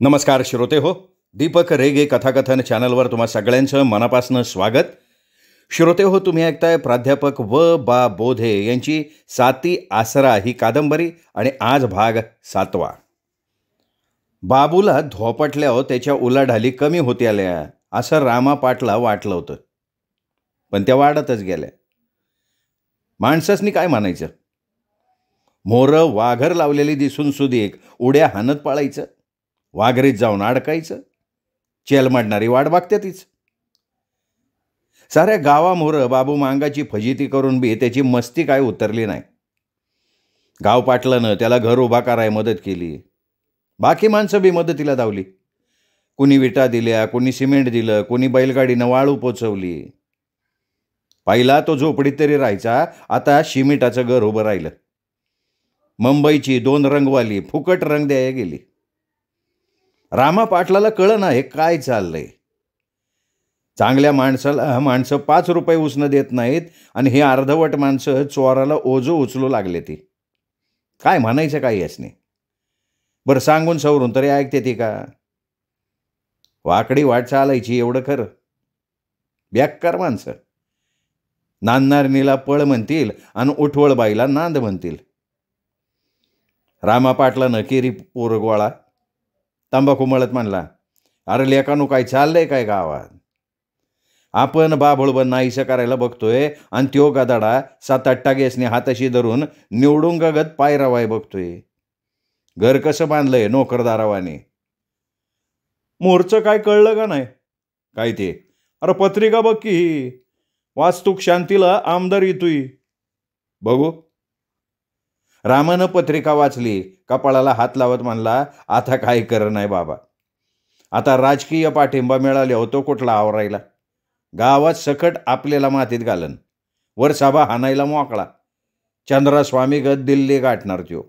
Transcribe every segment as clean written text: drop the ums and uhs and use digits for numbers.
नमस्कार श्रोते हो. दीपक रेगे कथाकथन चॅनलवर तुम्हा सगळ्यांचं मनापासून स्वागत. श्रोते हो, तुम्ही ऐकताय प्राध्यापक बा बोधे यांची साती आसरा ही कादंबरी आणि आज भाग 7वा. बाबूला धोपटल्यावर त्याच्या उलाढाली कमी होती आल्या असं रामा पाटला वाटलं होतं, पण त्या वाढतच गेल्या. माणसासनी काय म्हणायचं? मोरं वाघर लावलेली दिसून सुदीक उड्या हाणत पाळायचं, वाघरीत जाऊन अडकायचं. चेलमाडणारी वाट बघते तीच. साऱ्या गावामोरं बाबू मांगाची फजिती करून बी त्याची मस्ती काय उतरली नाही. गाव पाटलानं त्याला घर उभा करायला मदत केली. बाकी माणसं बी मदतीला धावली. कुणी विटा दिल्या, कुणी सिमेंट दिलं, कुणी बैलगाडीनं वाळू पोचवली. पहिला तो झोपडीत तरी राहायचा, आता शिमिटाचं घर उभं राहिलं. मुंबईची 2 रंगवाली फुकट रंग द्यायला गेली. रामा पाटलाला कळना हे काय चाललंय. चांगल्या माणसाला माणसं 5 रुपये उसनं देत नाहीत आणि हे अर्धवट माणसं चोराला ओझं उचलू लागले. ती काय म्हणायचं काय यासने? बरं, सांगून सवरून तरी ऐकते ती का? वाकडी वाट चालायची एवढं खरं. बेकार माणसं. नांदणारणीला पळ म्हणतील आणि उठवळ बाईला नांद म्हणतील. रामा पाटलानं केरी पोर गोळा तंबाखू मळत म्हणला, अरे लेकानू काय चाललंय काय गावात? आपण बाभळबन नाहीसं करायला बघतोय आणि त्यो गदाडा 7-8 टागेसने हाताशी धरून निवडून गगत पायरावाय बघतोय. घर कसं बांधलंय नोकरदारावाने. मोरचं काय कळलं का नाही? काय ते? अरे पत्रिका बघ की, ही वास्तुक शांतीला आमदार येतोय. बघू. रामानं पत्रिका वाचली, कपाळाला हात लावत म्हणला, आता काही करं नाही बाबा. आता राजकीय पाठिंबा मिळाल्यावर तो कुठला आवरायला? गावात सकट आपल्याला मातीत घालन. वर सभा हाणायला मोकळा. चंद्रास्वामी गत दिल्ली गाठणार त्यो.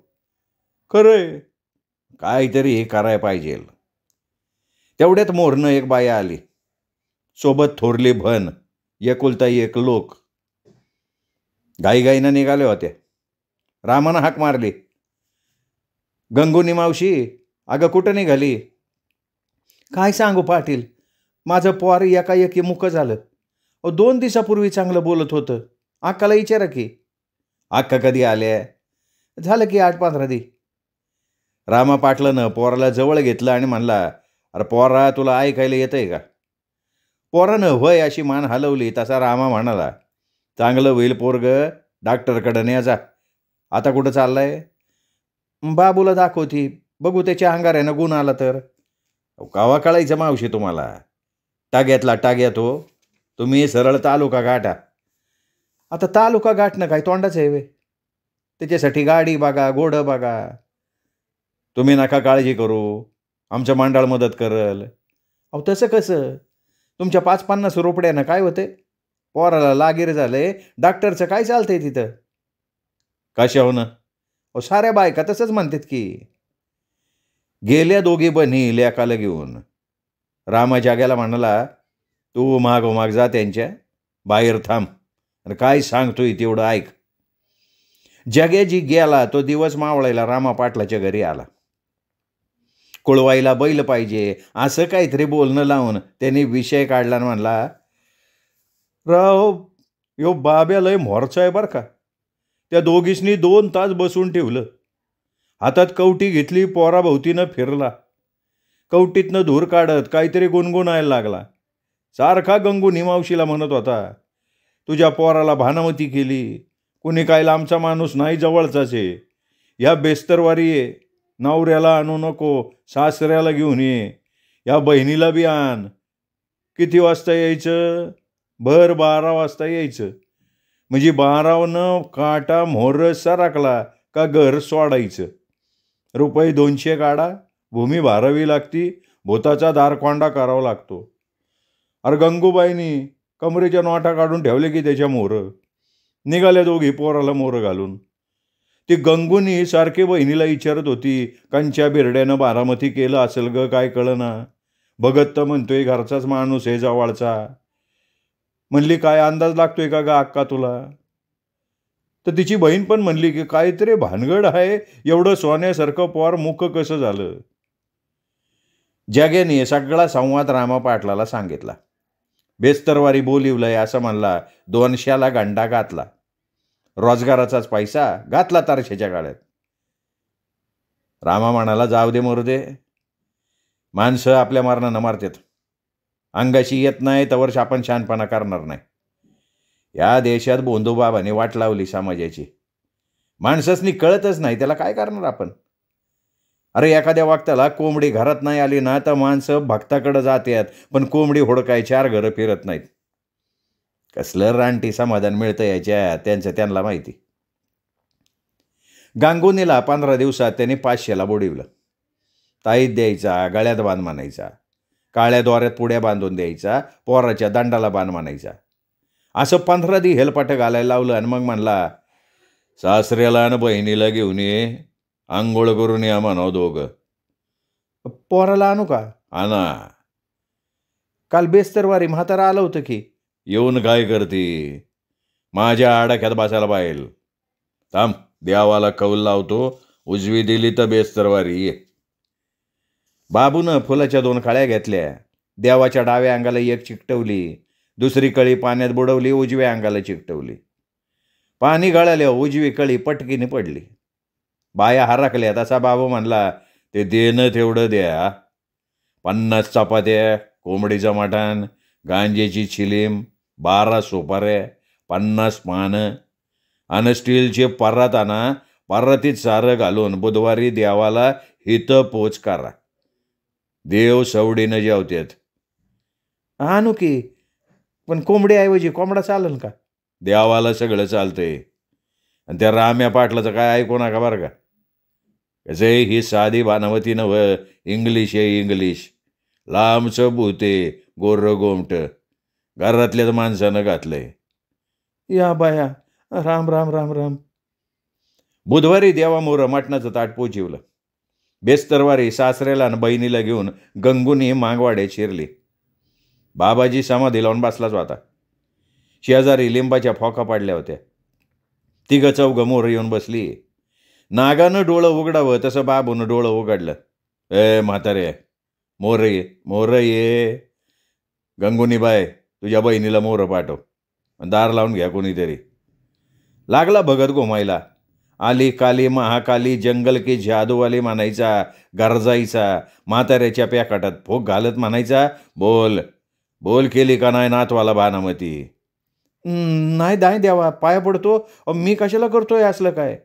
खरंय, काहीतरी हे करायला पाहिजे. तेवढ्यात मोरनं एक बाया आली. सोबत थोरली भन, एकुलता एक लोक. गाईगाईनं निघाले होते. रामानं हाक मारली, गंगुनी मावशी, अगं कुठं निघाली? काय सांगू पाटील, माझं पोर एकाएकी मुकं झालं. 2 दिवसापूर्वी चांगलं बोलत होतं. अक्काला विचारा की. अक्का कधी आल्या? झालं की 8-15 दिवस. रामा पाटलानं पोराला जवळ घेतलं आणि म्हणला, अरे पोरा, तुला ऐकायला येतंय का? पोरानं होय अशी मान हलवली. तसा रामा म्हणाला, चांगलं होईल पोरग, डॉक्टरकडं न्या जा. आता कुठं चाललाय? बाबूला दाखवती, बघू त्याच्या अंगाऱ्यानं गुण आला तर. कावा कळायचं मावशी तुम्हाला? टाग्यातला टाग्यात हो. तुम्ही सरळ तालुका गाठा. आता तालुका गाठणं काय तोंडाच आहे वे? त्याच्यासाठी गाडी बघा, घोडं बघा. तुम्ही नका काळजी करू, आमचं मंडळ मदत करल. अहो तसं कसं? तुमच्या 5-50 रुपयानं काय होते? पोराला लागीर झालंय, डॉक्टरचं काय चालतंय तिथं? कशा हो ना? अहो साऱ्या बायका तसंच म्हणतात की. गेल्या दोघी बहिणी लेकाला घेऊन. रामा जाग्याला म्हणाला, तू मागोमाग जा त्यांच्या, बाहेर थांब आणि काय सांगतोय तेवढं ऐक. जग्याजी गेला तो दिवस मावळायला रामा पाटलाच्या घरी आला. कुळवाईला बैल पाहिजे असं काहीतरी बोलणं लावून त्यांनी विषय काढला आणि म्हणला, राव, यो बाब्या लय मोरचा आहे बरं का. त्या दोघीसनी 2 तास बसून ठेवलं. हातात कवटी घेतली, पोराभोवतीनं फिरला. कवटीतनं धूर काढत काहीतरी गुणगुणायला लागला. सारखा गंगूनी मावशीला म्हणत होता, तुझ्या पोराला भानामती केली. कुणी काय लांबचा माणूस नाही, जवळचाच आहे. या बेस्तरवारी ये. नवऱ्याला आणू नको, सासऱ्याला घेऊन ये. या बहिणीला बी आण. किती वाजता यायचं? भर 12 वाजता यायचं. म्हणजे 12नं काटा मोहर सरकला का घर सोडायचं. रुपये 200 काढा, भूमी भारावी लागती, भूताचा दारखोंडा करावा लागतो. अरे गंगूबाईनी कमरेच्या नोटा काढून ठेवले की त्याच्या मोहरं. निघाल्या दोघी पोराला मोहरं घालून. ती गंगूनी सारखी बहिणीला विचारत होती, कंच्या बिरड्यानं बारामती केलं असेल ग, काय कळना. भगत तर म्हणतोय घरचाच माणूस आहे, जवळचा. म्हणली, काय अंदाज लागतोय का ग अक्का तुला? तर तिची बहीण पण म्हणली की काहीतरी भानगड आहे, एवढं सोन्यासारखं पोर मुक कसं झालं. जग्याने सगळा संवाद रामा पाटलाला सांगितला. बेस्तरवारी बोलिवलंय असं म्हणला. 200ला गंडा घातला. रोजगाराचाच पैसा घातला तारशेच्या गाड्यात. रामा म्हणाला, जाऊ दे मरू दे, माणसं आपल्या मरणानं मारतात. अंगाशी येत नाही तर आपण शहाणपणा करणार नाही. या देशात बोंधूबाबाने वाट लावली समाजाची. माणसासनी कळतच नाही, त्याला काय करणार आपण. अरे एखाद्या वक्ताला कोंबडी घरात नाही आली ना तर माणसं भक्ताकडे जातात, पण कोंबडी होडकाय 4 घरं फिरत नाहीत. कसलं रानटी समाधान मिळतं याच्या, त्यांचं त्यांना माहिती. गांगुनीला 15 दिवसात त्यांनी 500ला बोडिवलं. ताईत द्यायचा, गळ्यात बांध म्हणायचा, काळ्या दोऱ्यात पुड्या बांधून द्यायचा, पोराच्या दंडाला बांध म्हणायचा. असं 15 दी हेलपाटं घालायला लावलं आणि मग म्हणला, सासऱ्याला आणि बहिणीला घेऊन ये, आंघोळ करून या म्हणाव दोघं. पोराला आणू का? आणा. काल बेस्तरवारी म्हातारा आलं होतं की. येऊन काय करते? माझ्या आडाख्यात बसायला पाहिजे. थांब, देवाला कौल लावतो, उजवी दिली तर बेस्तरवारी ये. बाबूनं फुलाच्या 2 कळ्या घेतल्या. देवाच्या डाव्या अंगाला एक चिकटवली, दुसरी कळी पाण्यात बुडवली, उजव्या अंगाला चिकटवली. पाणी गळाल्यावर उजवी कळी पटकीने पडली. बाया हरकल्या. तसा बाबू म्हणला, ते देणं तेवढं द्या. 50 चपात्या, कोंबडीचं मटण, गांजेची चिलीम, 12 सुपाऱ्या, 50 पानं आणि स्टीलचे परात आणा. परातीत सारं घालून बुधवारी देवाला हित पोच करा. देव सवडीनं जेवतात. आणू की, पण कोंबडीऐवजी कोंबडा चालेल का? देवाला सगळं चालतंय. आणि त्या राम्या पाटलाचं काय ऐकू नका बरं का. कसं ही साधी भानावती नव्ह, इंग्लिश आहे इंग्लिश. लांबचं भूते, गोर्र गोमट, घरातल्याच माणसानं घातलंय. या बाया, राम राम राम राम. बुधवारी देवामोरं मटणाचं ताट पोचिवलं. बेस्तरवारी सासऱ्याला आणि बहिणीला घेऊन गंगूनी मागवाड्यात शिरली. बाबाजी समाधी लावून बसलाच होता. शेजारी लिंबाच्या फोका पाडल्या होत्या. 3 चौघं मोर येऊन बसली. नागानं डोळं उघडावं तसं बाबूनं डोळं उघडलं. म्हातारे, मोर ये, मोर ये. गंगुनी बाय, तुझ्या बहिणीला मोर पाठव, दार लावून घ्या कोणीतरी. लागला भगत घुमायला. आली काली महाकाली, जंगल की जादूवाली म्हणायचा, गरजायचा. म्हाताऱ्याच्या प्याकाटात फोक घालत म्हणायचा, बोल बोल केली का नाही नातवाला भानामती? नाही दाय द्यावा, पाया पडतो. मी कशाला करतोय असलं काय?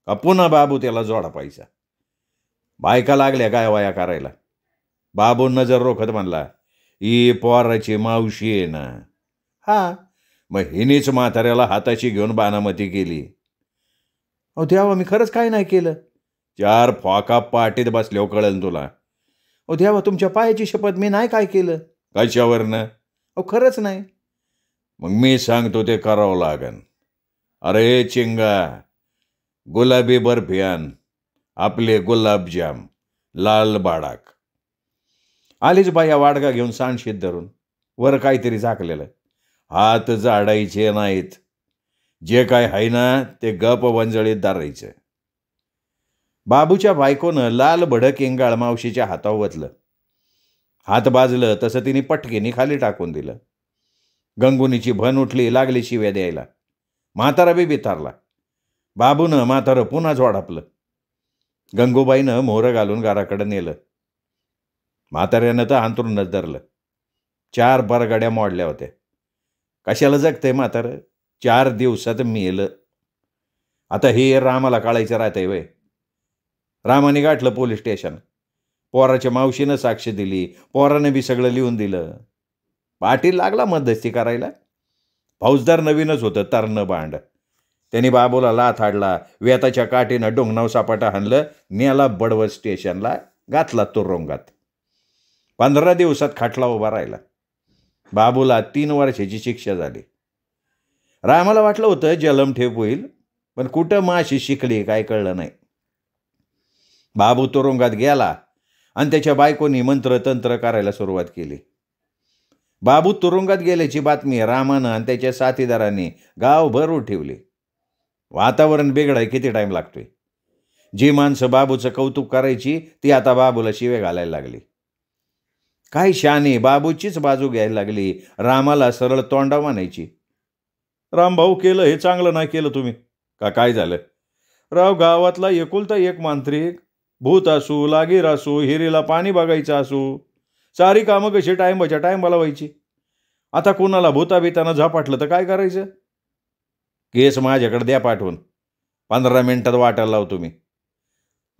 का पुन्हा बाबू त्याला जोडा पाहिजा. बायका लागल्या काय वाया करायला. बाबू नजर रोखत म्हणला, ही पोराची मावशी आहे ना. हा, मग हिनीच म्हाताऱ्याला हाताची घेऊन बानामती केली. अहो द्यावा, मी खरंच काय नाही केलं. 4 फोका पाटीत बसल्यावर कळेल तुला. अहो द्यावा, तुमच्या पायाची शपथ, मी नाही काय केलं. कशावरनं? अहो खरंच नाही. मग मी सांगतो ते करावं लागन. अरे चिंगा, गुलाबी बर्फी आण, आपले गुलाबजाम, लाल बाडाक. आलीच बाया वाडगा घेऊन सांडशीत धरून. वर काहीतरी झाकलेलं. हात झाडायचे नाहीत. जे काय आहे ना ते गप वंजळीत धरायचं. बाबूच्या बायकोनं लाल भडक इंगाळ मावशीच्या हातावर वतलं. हात बाजलं तसं तिने पटकीने खाली टाकून दिलं. गंगुनीची भन उठली, लागली शिव्या द्यायला. म्हातारा बी बिथारला. बाबूनं म्हातारं पुन्हा झोडापलं. गंगूबाईनं मोहरं घालून घराकडे नेलं. म्हाताऱ्यानं तर अंथरूणच धरलं. 4 बरगाड्या मोडल्या होत्या. कशाला जगतंय म्हातारं? 4 दिवसात मेलं. आता हे रामाला काढायचं राहतंय वय. रामाने गाठलं पोलीस स्टेशन. पोराच्या मावशीनं साक्ष दिली. पोरानं बी सगळं लिहून दिलं. पाटील लागला मध्यस्थी करायला. फौजदार नवीनच होतं, तरणं बांड. त्यांनी बाबूला लाथ हाडला. वेताच्या काठीनं डोंगणाव सापाटा हाणलं. नेला बडवत स्टेशनला, घातला तुरुंगात. 15 दिवसात खाटला उभा राहिला. बाबूला 3 वर्षाची शिक्षा झाली. रामाला वाटलं होतं जलमठेप होईल, पण कुठं माशी शिकली काय कळलं नाही. बाबू तुरुंगात गेला आणि त्याच्या बायकोनी मंत्रतंत्र करायला सुरुवात केली. बाबू तुरुंगात गेल्याची बातमी रामानं आणि त्याच्या साथीदारांनी गावभर उठवली. वातावरण बिघडाय किती टाईम लागतोय. जी माणसं बाबूचं कौतुक करायची ती आता बाबूला शिवे घालायला लागली. काय शाने बाबूचीच बाजू घ्यायला लागली. रामाला सरळ तोंडा म्हणायची. रामभाऊ, केलं हे चांगलं नाही केलं तुम्ही. का काय झालं? राव, गावातला एकुलता एक मांत्रिक, भूत असू, लागीर असू, हिरीला पाणी बघायचं असू, सारी कामं कशी टायमाच्या टायमाला व्हायची. आता कुणाला भूताबितानं झपाटलं तर काय करायचं? केस माझ्याकडे द्या पाठवून, 15 मिनिटात वाटायला लावतो मी.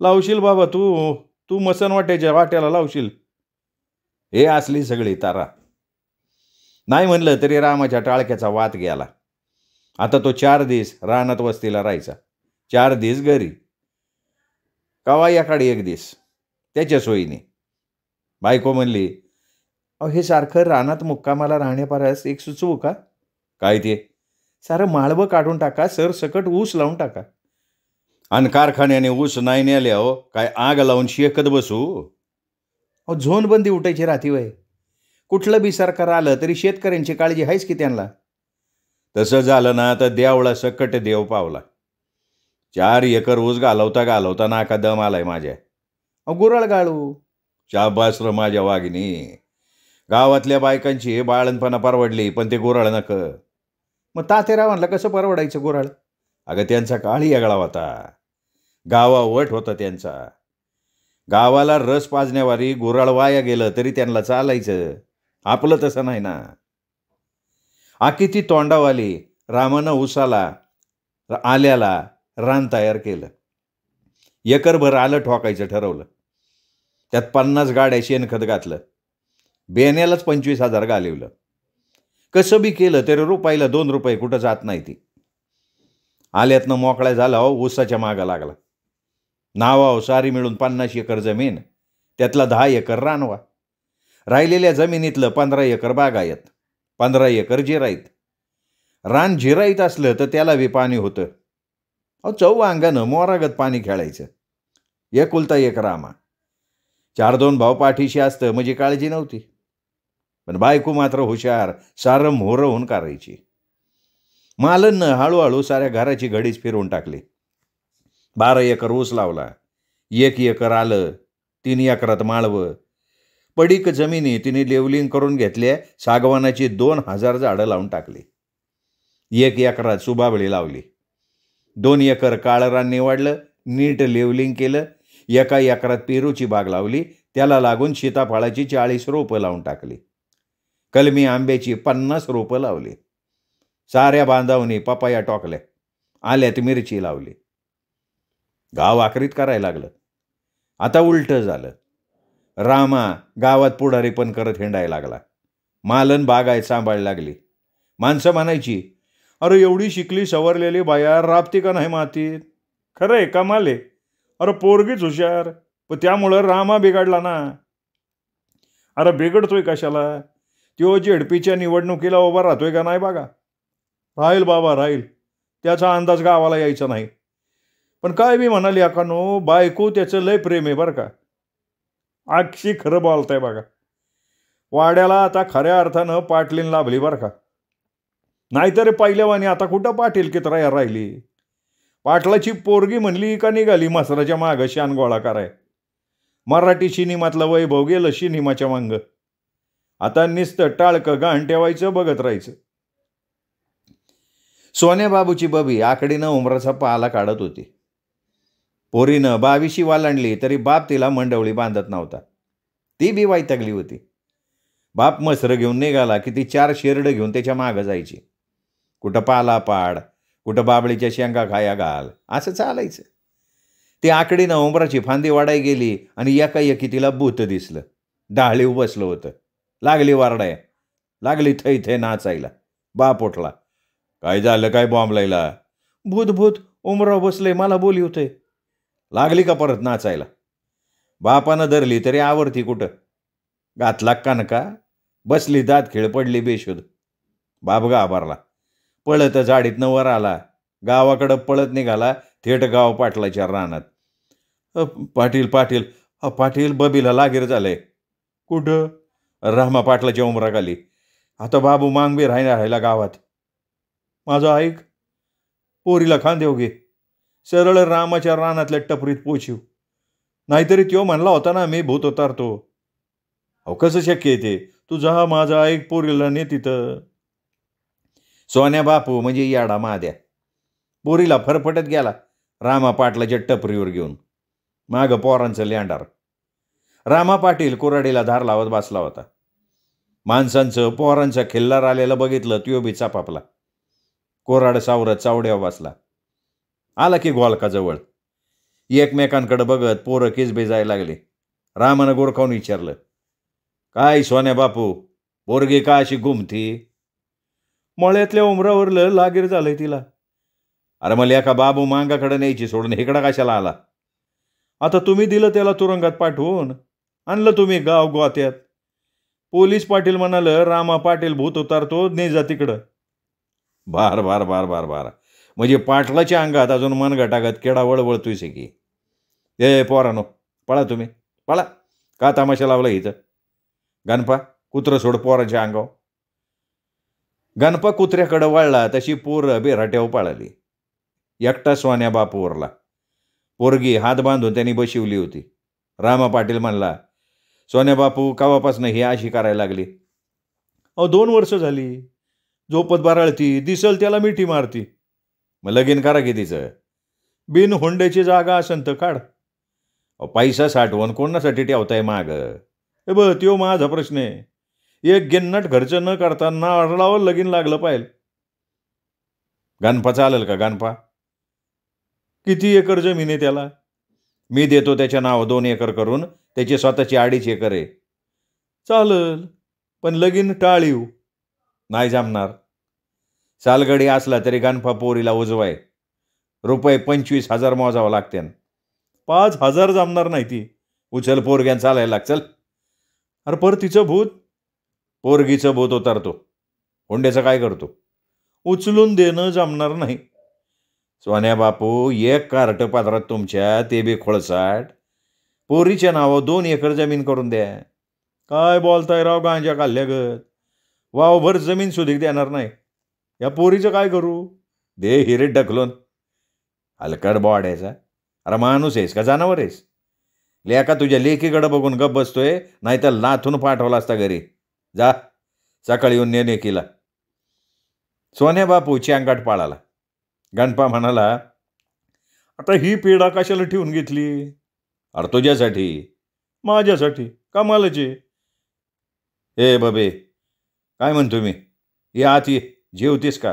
लावशील बाबा तू तू मसन वाट्याच्या वाट्याला लावशील. हे असली सगळी तारा. नाही म्हणलं तरी रामाच्या टाळक्याचा वात गेला. आता तो 4 दिवस रानात वस्तीला राहायचा, 4 दिवस घरी, कवा याकाडी 1 दिवस त्याच्या सोयीने. बायको म्हणली, अहो हे सारखं रानात मुक्कामाला राहण्यापारस एक सुचवू का? काय ते? सारं माळवं काढून टाका, सरसकट ऊस लावून टाका. आणि कारखान्याने ऊस नाही नेल्या हो, काय आग लावून शेकत बसू? अहो झोनबंदी उठायची राहती वय. कुठलं बी सरकार आलं तरी शेतकऱ्यांची काळजी आहेच की त्यांना. तसं झालं ना तर देवळा सकट देव पावला. 4 एकर ऊस घालवता नाका दम आलाय माझ्या. अहो गुराळ गाळू. शाबास र माझ्या वाघिनी. गावातल्या बायकांची बाळणपणा परवडली, पण ते गुराळ नक. मग तातेरावांना कसं परवडायचं गुराळ? अगं त्यांचा काळी वेगळा होता, गावावट होता त्यांचा. गावाला रस पाजण्यावारी गुराळ वाया गेलं तरी त्यांना चालायचं. आपलं तसं नाही ना. आखी ती तोंडावाली रामानं उसाला आल्याला रान तयार केलं. एकरभर आलं ठोकायचं ठरवलं. त्यात 50 गाड्या शेणखत घातलं. बेण्यालाच 25,000 घालवलं. कसं बी केलं तरी रुपयाला 2 रुपये कुठं जात नाही ती. आल्यातनं मोकळा झाला हो, ऊसाच्या मागं लागला. नावाव सारी मिळून 50 एकर जमीन, त्यातला 10 एकर रानवा. राहिलेल्या जमिनीतलं 15 एकर बागायत, 15 एकर जिराईत. रान जिराईत असलं तर त्याला बी पाणी होतं. अहो चौअंगानं मोरागत पाणी खेळायचं. एकुलता एक रामा. 4-2 भाऊ पाठीशी असतं म्हणजे काळजी नव्हती. पण बायको मात्र हुशार, सारं मोहरं होऊन करायची. मालननं हळूहळू साऱ्या घराची घडीच फिरवून टाकली. 12 एकर ऊस लावला, 1 एकर आलं, 3 एकरात माळवं. पडीक जमिनी तिने लेवलिंग करून घेतल्या. सागवानाची 2000 झाडं लावून टाकली. 1 एकरात सुबाबळी लावली. 2 एकर काळं रान निवडलं, नीट लेवलिंग केलं. 1 एकरात पेरूची बाग लावली, त्याला लागून सीताफळाची 40 रोपं लावून टाकली. कलमी आंब्याची 50 रोपं लावली. साऱ्या बांधावनी पपाया टोकल्या. आल्यात मिरची लावली. गाव आकरीत करायला लागलं. आता उलटं झालं. रामा गावात पुढारी पण करत हिंडायला लागला. मालन बागायत सांभाळायला लागली. माणसं म्हणायची, अरे एवढी शिकली सवरलेली बाया राबती का नाही मातीत? खरं आहे, कमाले. अरे पोरगीच हुशार, पण त्यामुळं रामा बिघडला ना. अरे बिघडतोय कशाला? त्यो झेडपीच्या निवडणुकीला उभा राहतोय का नाही बघा. राहील बाबा राहील, त्याचा अंदाज गावाला यायचा नाही. पण काय बी म्हणाली अकानो, बायको त्याचं लय प्रेम आहे बरं का. अक्षी खरं बोलताय बघा. वाड्याला आता खऱ्या अर्थानं पाटलीन लाभली बरं का. नाहीतरी पहिल्यावानी आता कुठं पाटील की तयार राहिली. पाटलाची पोरगी म्हणली का निघाली मसराच्या मागं शान गोळा कराय. मराठी सिनेमातलं वैभव गेलं सिनेमाच्या मांग. आता नुसतं टाळकं गाण ठेवायचं, बघत राहायचं. सोन्या बाबूची बबी आकडीनं उमराचा पाला काढत होती. पोरीनं 22शी वालांडली तरी बाप तिला मंडवळी बांधत नव्हता. ती बी वैतागली होती. बाप मसरं घेऊन निघाला की ती 4 शेरडं घेऊन त्याच्या मागं जायची. कुठं पाला पाड, कुठं बाबळीच्या शेंगा खाया घाल, असं चालायचं. ती आकडीनं उमराची फांदी वाढाय गेली आणि एकाएकी तिला भूत दिसलं. डाळीव बसलं होतं. लागली वारडाय, लागली थै थै नाचायला. बाप उठला. काय झालं काय बॉम्बलायला? भूत भूत उमराव बसले, मला बोली होते. लागली का परत नाचायला? बापानं धरली तरी आवरती कुठं. घातला कणका, बसली दात खिळ, पडली बेशुद्ध. बाप घाबरला. पळत झाडीतनं वर आला. गावाकडं पळत निघाला. थेट गाव पाटलाच्या रानात. पाटील पाटील पाटील, बबीला लागीर झालंय. कुठं? रामा पाटलाच्या उमराखाली. आता बाबू मांगबी राहायला गावात. माझं ऐक, पोरीला खांदेव घे, सरळ रामाच्या रानातल्या टपरीत पोचिव. नाहीतरी त्यो म्हणला होता ना मी भूत उतारतो. अहो कसं शक्य आहे ते? तू जा माझा ऐक पोरीला ने तिथं. सोन्या बापू म्हणजे याडा महाद्या. पोरीला फरफटत गेला रामा पाटलाच्या टपरीवर घेऊन. मागं पोरांचं लँडार. रामा पाटील कुऱ्हाडीला धार लावत बसला होता. माणसांचं पोरांचा खिल्लार आलेलं बघितलं त्यो बी चापापला. कोराड सावरत चावड्यावर बसला. आला की गोलकाजवळ. एकमेकांकडे बघत पोरं किसबे जायला लागले. रामानं गोरखावून विचारलं, काय सोन्या बापू, पोरगी का अशी गुमती? मळ्यातल्या उमरावरलं लागीर झालंय तिला. अरे मला एका बाबू मांगाकडे न्यायची सोडून इकडं कशाला आला? आता तुम्ही दिलं त्याला तुरुंगात पाठवून, आणलं तुम्ही गाव गोत्यात. पोलीस पाटील म्हणालं रामा पाटील भूत उतारतो, ने जा तिकडं. बार बार बार बार बार म्हणजे पाटलाच्या अंगात अजून मनगटागत केडा वळवळतोयस की. ए पोरानो, पळा तुम्ही, पळा. का तमाशा लावला इथं? गणपा, कुत्रं सोड पोराच्या अंगावर. गणपा कुत्र्याकडं वळला तशी पोरं बेराट्यावर पळाली. एकटा सोन्या बापूवरला. पोरगी हात बांधून त्यांनी बशिवली होती. रामा पाटील म्हणला, सोन्या बापू कावापासून ही अशी करायला लागली? अहो 2 वर्ष झाली. झोपत बाराळती, दिसल त्याला मिठी मारती. मग लगीन करा की तिचं. बिन हुंड्याची जागा असन तर काढ. पैसा साठवून कोणासाठी ठेवताय माग? ए ब त्यो माझा प्रश्न आहे. एक गिन्नट घरचं न करता नारळावर लगीन लागलं पाहिजे. गणपा चालेल का गणपा? किती एकर जमीन आहे त्याला? मी देतो त्याच्या नाव 2 एकर करून, त्याची स्वतःची 2.5 एकर आहे. चालल, पण लगीन टाळीव. नाही जमणार. सालगडी असला तरी गणपा पोरीला उजवाय. ₹25,000 मोजावं लागते. 5,000 जमणार नाही ती. उचल पोरग्यान चालायला लाग, चल. अरे पर तिचं भूत? पोरगीचं भूत उतरतो. हुंड्याचं काय करतो? उचलून देणं जमणार नाही. सोन्या बापू, 1 कार्ट पात्रात तुमच्या, ते बी खोळसाट. पोरीच्या नावावर 2 एकर जमीन करून द्या. काय बोलताय राव गांजा काढल्यागत. वावभर जमीन सुधीक देणार नाही. या पोरीचं काय करू? दे हिरीत ढकलून. हलकड बॉड्याचा. अरे माणूस आहेस का जनावर आहेस? लेका तुझ्या लेकीकडं बघून गप बसतोय, नाही तर लाथून पाठवला असता घरी. जा, सकाळी येऊन ने लेकीला. सोन्या बापू चॅंगाट पाळाला. गणपा म्हणाला, आता ही पिढा कशाला ठेवून घेतली? अरे तुझ्यासाठी. माझ्यासाठी? कमालाची. ए बबे, काय म्हणतो मी? या आत ये. जेवतीस का?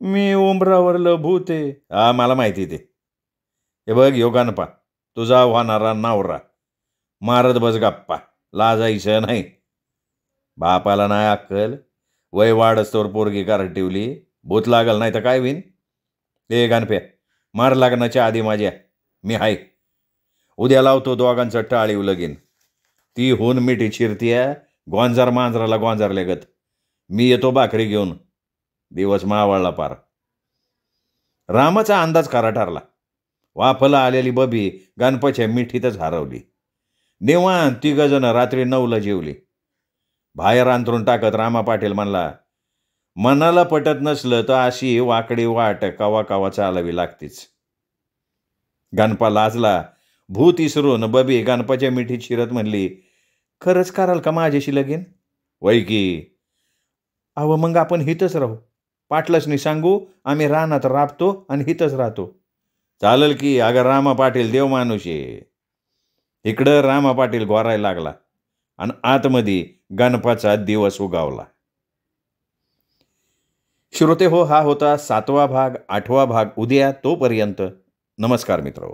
मी उंबरावरलं भूत आहे. हा मला माहिती ते. हे बघ यो गणपा, तुझा होणारा नवरा. मारत बस गप्पा, लाजायचं नाही. बापाला नाही अक्कल. वय वाढस्तोवर पोरगी कारण ठेवली. भूत लागल नाही तर काय होईन? ए गणप्या, मार लग्नाच्या आधी माझ्या. मी हाय. उद्या लावतो दोघांचं टाळीव लगीन. ती होऊन मिठी चिरतीया, गोंजार मांजराला गोंजारल्यागत. मी येतो भाकरी घेऊन. दिवस मावळला पार. रामाचा अंदाज खरा ठरला. वाफला आलेली बबी गणपाच्या मिठीतच हरवली. निवांत 3 जण रात्री 9ला जेवली. बाहेर अंतरून टाकत रामा पाटील म्हणला, मनाला पटत नसलं तर अशी वाकडी वाट कवा कवा चालावी लागतीच. गणपा लाजला. भूत इसरून बबी गणपाच्या मिठीत शिरत म्हणली, खरंच कराल का माझ्याशी लगीन? वै की. अहो मग आपण हितच राहू. पाटलासनी सांगू आम्ही रानात राबतो आणि हितच राहतो. चालेल की. अगं रामा पाटील देव माणूस आहे. इकडं रामा पाटील घोरायला लागला आणि आतमध्ये गणपाचा दिवस उगावला. श्रोते हो, हा होता 7वा भाग. 8वा भाग उद्या. तोपर्यंत नमस्कार मित्र.